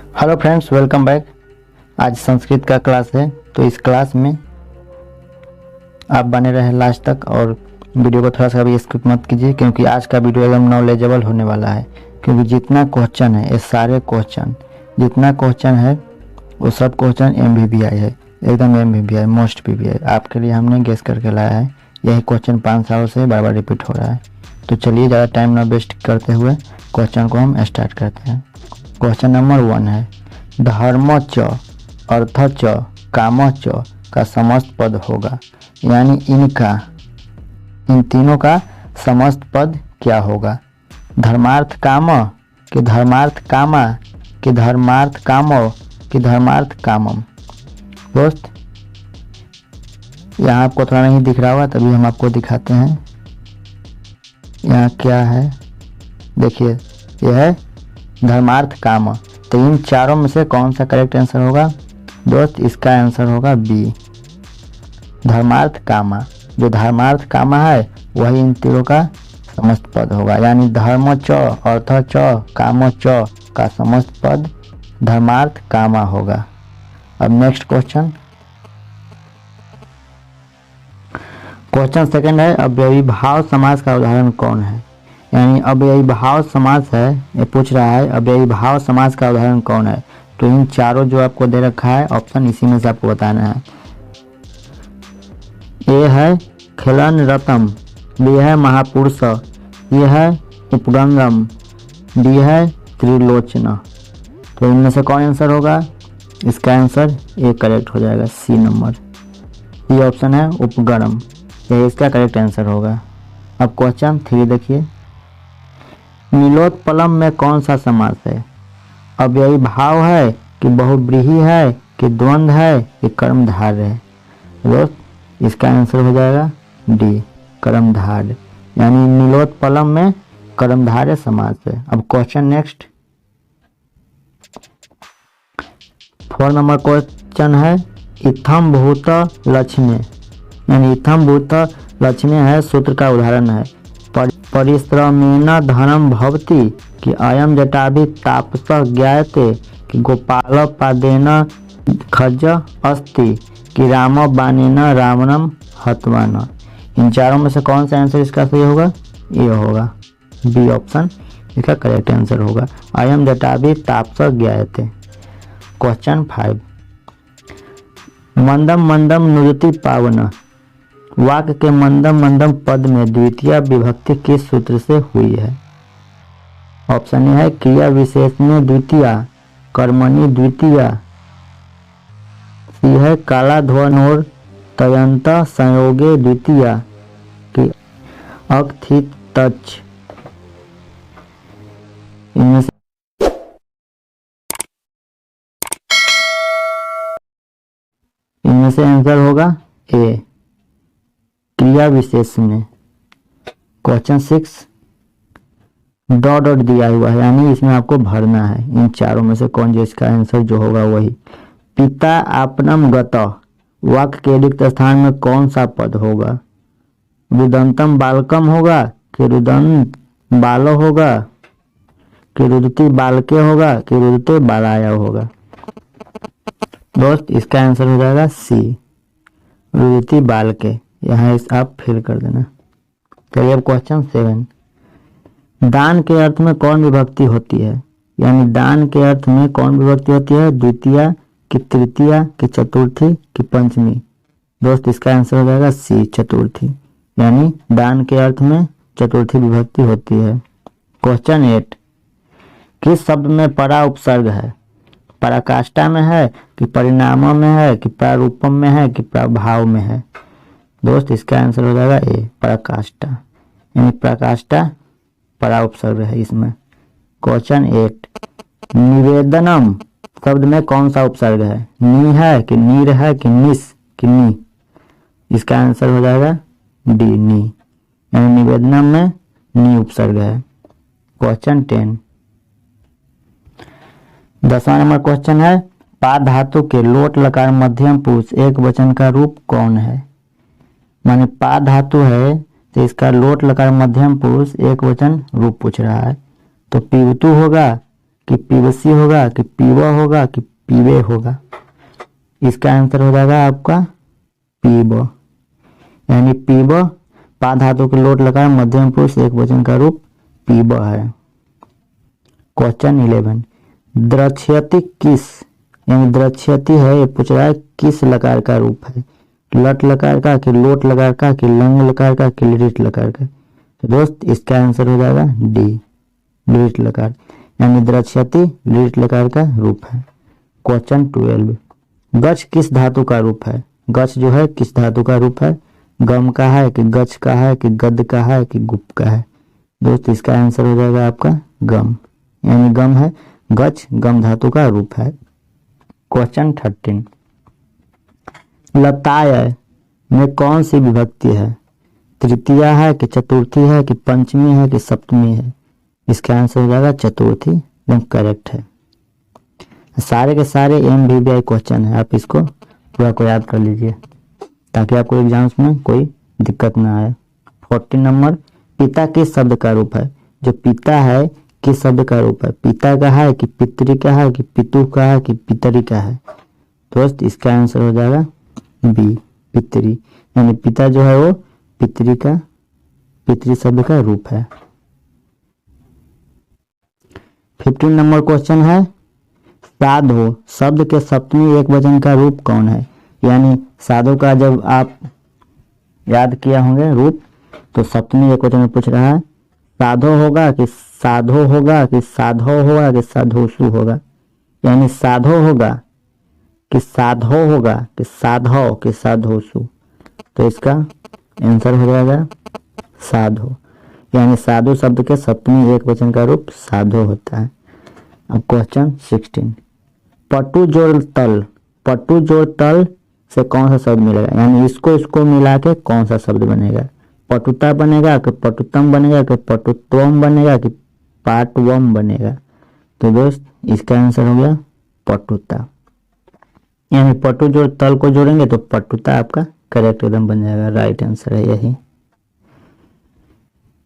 Hello friends, welcome back. आज संस्कृत का class है, तो इस क्लास में आप बने रहे लास्ट तक और वीडियो को थोड़ा सा भी स्किप मत कीजिए, क्योंकि आज का वीडियो एकदम नॉलेजेबल होने वाला है। क्योंकि जितना क्वेश्चन है, ये सारे क्वेश्चन जितना क्वेश्चन है वो सब क्वेश्चन MBBI है, एकदम MBBI मोस्ट PBI आपके लिए हमने गेस करके लाया है। यही क्वेश्चन 5 सालों से बार बार रिपीट हो रहा है। तो चलिए ज़्यादा टाइम ना वेस्ट करते हुए क्वेश्चन को हम स्टार्ट करते हैं। क्वेश्चन नंबर 1 है, धर्म च अर्थ च काम च का समस्त पद होगा, यानी इन तीनों का समस्त पद क्या होगा? धर्मार्थ काम कि धर्मार्थ कामा कि धर्मार्थ कामो कि धर्मार्थ कामम। दोस्त, यहाँ आपको थोड़ा नहीं दिख रहा होगा, तभी हम आपको दिखाते हैं। यहाँ क्या है, देखिए, यह है धर्मार्थ काम। तो इन चारों में से कौन सा करेक्ट आंसर होगा? दोस्त, इसका आंसर होगा बी, धर्मार्थ कामा। जो धर्मार्थ कामा है वही इन तीनों का समस्त पद होगा, यानी धर्म च अर्थ च काम च का समस्त पद धर्मार्थ कामा होगा। अब नेक्स्ट क्वेश्चन सेकंड है, अव्ययीभाव समास का उदाहरण कौन है? यानी अव्ययीभाव समास है, ये पूछ रहा है अव्ययीभाव समास का उदाहरण कौन है। तो इन चारों जो आपको दे रखा है ऑप्शन, इसी में से आपको बताना है। ए है खिलन रतम, बी है महापुरुष, ये है उपगंगम, डी है त्रिलोचना। तो इनमें से कौन आंसर होगा? इसका आंसर ए करेक्ट हो जाएगा, सी नंबर। ये ऑप्शन है उपगणम, यही इसका करेक्ट आंसर होगा। अब क्वेश्चन 3 देखिए, नीलोत्पलम में कौन सा समास है? अव्ययी भाव है कि बहुव्रीहि है कि द्वंद्व है कि कर्मधारय है? दोस्त, इसका आंसर हो जाएगा डी, कर्मधारय, यानी नीलोत्पलम में कर्मधारय समास है। अब क्वेश्चन नेक्स्ट 4 नंबर क्वेश्चन है, इत्थम भूत लक्ष्मी, यानी इत्थम भूत लक्ष्मी है सूत्र का उदाहरण है। परिश्रमेण धनम भवति कि अयम जटाभि तापस ज्ञायते कि गोपाल पादेन खज अस्ति कि राम बाणेन रावणम हतवान। इन चारों में से कौन सा आंसर इसका सही होगा? ये होगा बी ऑप्शन, इसका करेक्ट आंसर होगा, अयम जटाभि तापस ज्ञायते। क्वेश्चन 5, मंदम मंदम नुदति पावन, वाक्य के मंदम मंदम पद में द्वितीय विभक्ति किस सूत्र से हुई है? ऑप्शन ए है क्रिया विशेषण द्वितीय, कर्मणि द्वितीय, सी है काला ध्वनोर तयंत संयोगे द्वितीय कि अकथित तच। इनमें से आंसर होगा ए, क्रिया विशेष में। क्वेश्चन 6, डॉट डॉट दिया हुआ है, यानी इसमें आपको भरना है। इन चारों में से कौन, जो इसका आंसर जो होगा वही। पिता आपनम गत, वाक्य के रिक्त स्थान में कौन सा पद होगा? रुदंतम बालकम होगा कि रुदंत बालो होगा कि रुदती बालके होगा कि रुदते बालाया होगा? दोस्त, इसका आंसर हो जाएगा सी, रुदती बालके। यहाँ इस आप फिल कर देना। चलिए अब क्वेश्चन 7, दान के अर्थ में कौन विभक्ति होती है? यानी दान के अर्थ में कौन विभक्ति होती है? द्वितीय कि तृतीय कि चतुर्थी कि पंचमी? दोस्त, इसका आंसर हो जाएगा सी, चतुर्थी, यानी दान के अर्थ में चतुर्थी विभक्ति होती है। क्वेश्चन 8, किस शब्द में परा उपसर्ग है? पराकाष्ठा में है कि परिणामों में है कि प्रारूपम में है कि प्रभाव में है? दोस्त, इसका आंसर हो जाएगा ए, पराकाष्ठा, यानी पराकाष्ठा परा उपसर्ग है इसमें। क्वेश्चन 8, निवेदनम शब्द में कौन सा उपसर्ग है? नी है कि नीर है कि निस कि नी? इसका आंसर हो जाएगा डी, नी, यानी निवेदनम में नी उपसर्ग है। क्वेश्चन 10, 10वां नंबर क्वेश्चन है, पा धातु के लोट लकार मध्यम पुरुष एक वचन का रूप कौन है? माने पा धातु है तो इसका लोट लकार मध्यम पुरुष एक वचन रूप पूछ रहा है। तो पीवतु होगा कि पीवीसी होगा कि पीवा होगा कि पीवे होगा। इसका आंसर हो जाएगा आपका पीव, यानी पीव पा धातु के लोट लगा मध्यम पुरुष एक वचन का रूप पीव है। क्वेश्चन 11 द्रक्ष्यति किस, यानी द्रक्ष्यति है, ये पूछ रहा है किस लकार का रूप है, लट लकार का कि लोट लकार का कि लंग लकार का कि लिट लकार का। तो दोस्त इसका आंसर हो जाएगा डी, लिट लकार, यानी द्रक्ष्यति लिट लकार का रूप है। क्वेश्चन 12 गच किस धातु का रूप है, गच जो है किस धातु का रूप है, गम का है कि गच का है कि गद का है कि गुप का है। दोस्त इसका आंसर हो जाएगा आपका गम, यानी गम है, गच गम धातु का रूप है। क्वेश्चन 13 लताय में कौन सी विभक्ति है, तृतीया है कि चतुर्थी है कि पंचमी है कि सप्तमी है। इसका आंसर हो जाएगा चतुर्थी, एकदम करेक्ट है। सारे के सारे MVBI क्वेश्चन है, आप इसको पूरा को याद कर लीजिए ताकि आपको एग्जाम्स में कोई दिक्कत ना आए। 14 नंबर पिता किस शब्द का रूप है, जो पिता है किस शब्द का रूप है, पिता का है कि पितरी का है कि पितु का है कि पितरी का है। दोस्त इसका आंसर हो जाएगा बी, पितरी, यानी पिता जो है वो पितरी का, पितरी शब्द का रूप है। 15 नंबर क्वेश्चन है साधो शब्द के सप्तमी एक वचन का रूप कौन है, यानी साधो का जब आप याद किया होंगे रूप तो सप्तमी एक वचन में पूछ रहा है, साधो होगा कि साधो होगा कि साधो होगा कि साधोसु होगा, यानी साधो होगा कि साधो होगा कि साधो कि साधोसु। तो इसका आंसर हो जाएगा साधो, यानी साधु शब्द के सप्तमी एक वचन का रूप साधो होता है। अब क्वेश्चन 16 पटु जोड़ तल, पटु जोड़ तल से कौन सा शब्द मिलेगा, यानी इसको मिला के कौन सा शब्द बनेगा, पटुता बनेगा कि पटुतम बनेगा कि पटुत्वम बनेगा कि पाटवम बनेगा। तो दोस्त इसका आंसर हो गया पटुता, यानी पटु जोड़ तल को जोड़ेंगे तो पटुता आपका करेक्ट एकदम बन जाएगा, राइट आंसर है यही।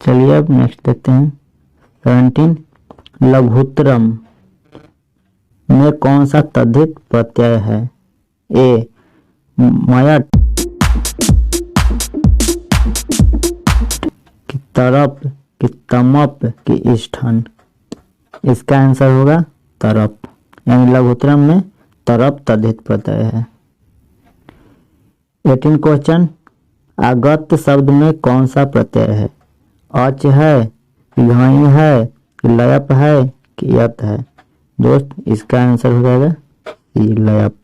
चलिए अब नेक्स्ट देखते हैं 17 लघुत्तरम में कौन सा तद्धित प्रत्यय है, ए मयट कि तरप कि तमप कि इष्ठन। इसका आंसर होगा तरप, यानी लघुत्तरम में तरप तद्धित प्रत्यय है। 18 क्वेश्चन आगत शब्द में कौन सा प्रत्यय है, अच है कि घई है कि लयप है कि यत है। दोस्त इसका आंसर हो जाएगा लयप,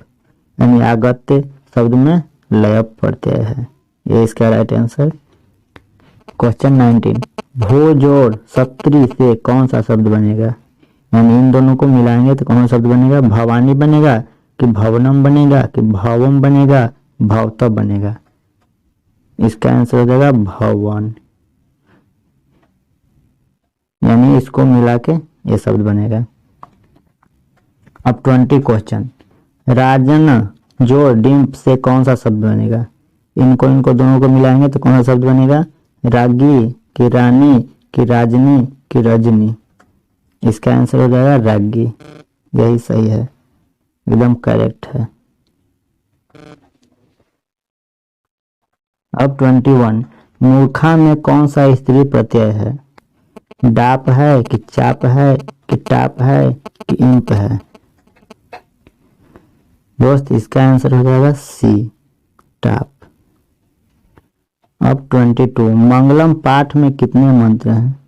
यानी आगत शब्द में लयप प्रत्यय है, ये इसका राइट आंसर। क्वेश्चन 19 भो जोड़ सत्री से कौन सा शब्द बनेगा, यानी इन दोनों को मिलाएंगे तो कौन सा शब्द बनेगा, भवानी बनेगा कि भवनम बनेगा कि भवम बनेगा भवतव बनेगा। इसका आंसर हो जाएगा भवन, यानी इसको मिला के ये शब्द बनेगा। अब 20 क्वेश्चन राजन जोड़ डिम्प से कौन सा शब्द बनेगा, इनको दोनों को मिलाएंगे तो कौन सा शब्द बनेगा, रागी कि रानी कि राजनी कि रजनी। इसका आंसर हो जाएगा रागी, यही सही है, एकदम करेक्ट है। अब 21 मूर्खा में कौन सा स्त्री प्रत्यय है, डाप है कि चाप है कि टाप है कि इंप है। दोस्त इसका आंसर हो जाएगा सी टाप। अब 22 मंगलम पाठ में कितने मंत्र हैं,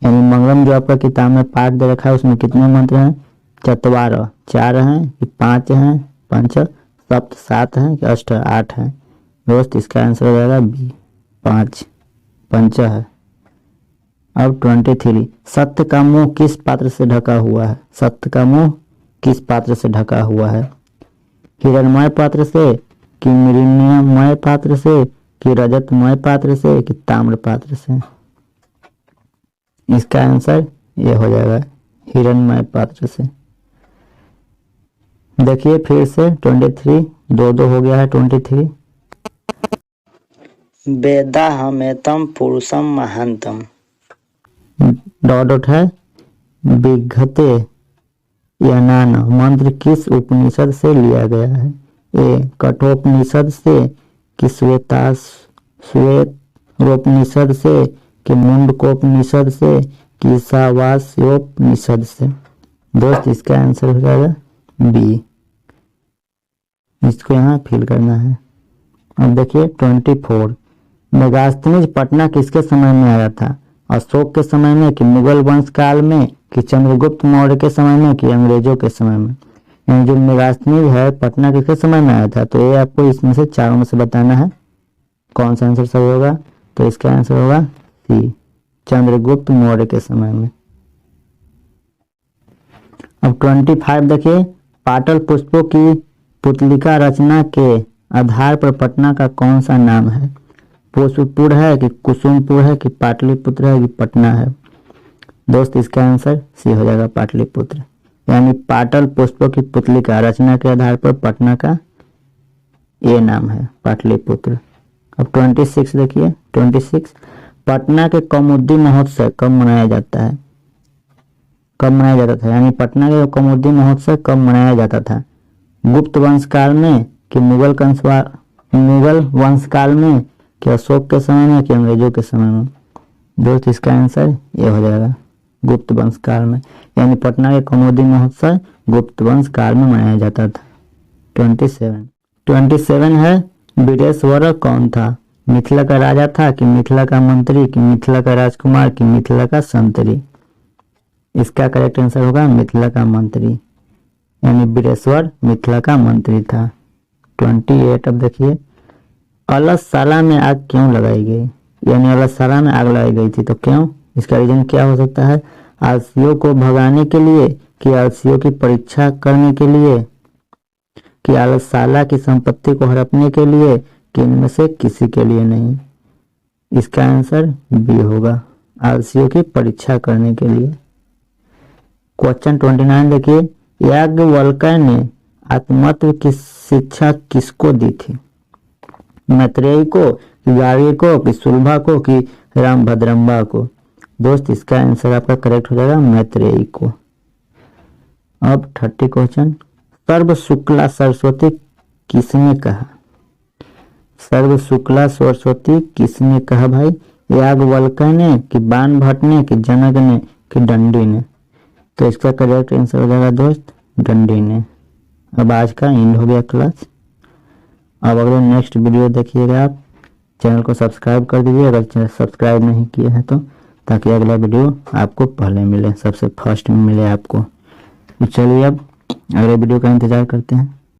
यानी मंगलम जो आपका किताब में पाठ दे रखा है उसमें कितने मंत्र हैं, चतवार 4 हैं कि 5 हैं, पंच सप्त 7 हैं कि अष्ट 8 हैं। दोस्त इसका आंसर हो जाएगा बी 5 पंच है। अब 23 सत्य का मुंह किस पात्र से ढका हुआ है, सत्य का मुंह किस पात्र से ढका हुआ है, हिरणमय पात्र से कि मृण्मय पात्र से कि रजतमय पात्र से कि ताम्र पात्र से। इसका आंसर ये हो जाएगा हिरणमय पात्र से। देखिए फिर से 23 2 हो गया है 23 वेदा हमेतम पुरुषम महांतम डॉट है विघते यह नाना मंत्र किस उपनिषद से लिया गया है? ए कठोपनिषद से कि श्वेतरोपनिषद से कि मुंडकोपनिषद से कि ईशावास्योपनिषद से? दोस्त इसका आंसर हो जाएगा बी। इसको यहाँ फिल करना है। अब देखिए 24 मेगास्थनीज पटना किसके समय में आया था? अशोक के समय में कि मुगल वंश काल में कि चंद्रगुप्त मौर्य के समय में कि अंग्रेजों के समय में? यानी जो मेगास्थनीज है पटना किसके समय में आया था? तो ये आपको इसमें से चारों में से बताना है कौन सा आंसर सही होगा। तो इसका आंसर होगा सी, चंद्रगुप्त मौर्य के समय में। अब 25 देखिए पाटल पुष्पों की पुतलिका रचना के आधार पर पटना का कौन सा नाम है? पुष्पपुर है कि कुसुमपुर है कि पाटलिपुत्र है कि पटना है? दोस्त इसका आंसर सी हो जाएगा पाटलिपुत्र। यानी पाटल पुष्पों की पुतलिका रचना के आधार पर पटना का ये नाम है पाटलिपुत्र। अब 26 देखिए 26 पटना के कौमुदी महोत्सव कब मनाया जाता है? कब मनाया जाता था? यानी पटना के कौमुदी महोत्सव कब मनाया जाता था? गुप्त वंश काल में कि मुगल वंश काल में कि अशोक के समय में कि अंग्रेजों के समय में? दोस्त इसका आंसर ये हो जाएगा गुप्त वंश काल में। यानी पटना के कौमुदी महोत्सव गुप्त वंश काल में मनाया जाता था। 27 है वीरेश्वर कौन था? मिथिला का राजा था कि मिथिला का मंत्री कि मिथिला का राजकुमार कि मिथिला का संतरी? इसका करेक्ट आंसर होगा मिथिला का मंत्री। यानी वीरेश्वर मिथिला का मंत्री था। 28 अब देखिए अलसशाला में आग क्यों लगाई गई? यानी अलसशाला में आग लगाई गई थी तो क्यों? इसका रीजन क्या हो सकता है? आलसियों को भगाने के लिए कि आलसियों की परीक्षा करने के लिए कि अलसशाला की संपत्ति को हड़पने के लिए कि इनमें से किसी के लिए नहीं? इसका आंसर बी होगा, आलसियों की परीक्षा करने के लिए। क्वेश्चन 29 देखिए याज्ञवल्क्य ने आत्मतत्व की शिक्षा किसको दी थी? मैत्रेयी को कि गार्गी को कि सुलभा को कि रामभद्रम्बा को? दोस्त इसका आंसर आपका करेक्ट हो जाएगा मैत्रेयी को। अब 30 क्वेश्चन सर्व शुक्ला सरस्वती किसने कहा? सर्व शुक्ला सरस्वती किसने कहा भाई? याज्ञवल्क्य ने कि बाणभट्ट ने कि जनक ने कि दंडी ने? तो इसका करेक्ट आंसर हो जाएगा दोस्त दंडी ने। अब आज का एंड हो गया क्लास। अब अगले नेक्स्ट वीडियो देखिएगा आप। चैनल को सब्सक्राइब कर दीजिए अगर सब्सक्राइब नहीं किए हैं तो, ताकि अगला वीडियो आपको पहले मिले, सबसे फर्स्ट में मिले आपको। तो चलिए अब अगले वीडियो का इंतजार करते हैं।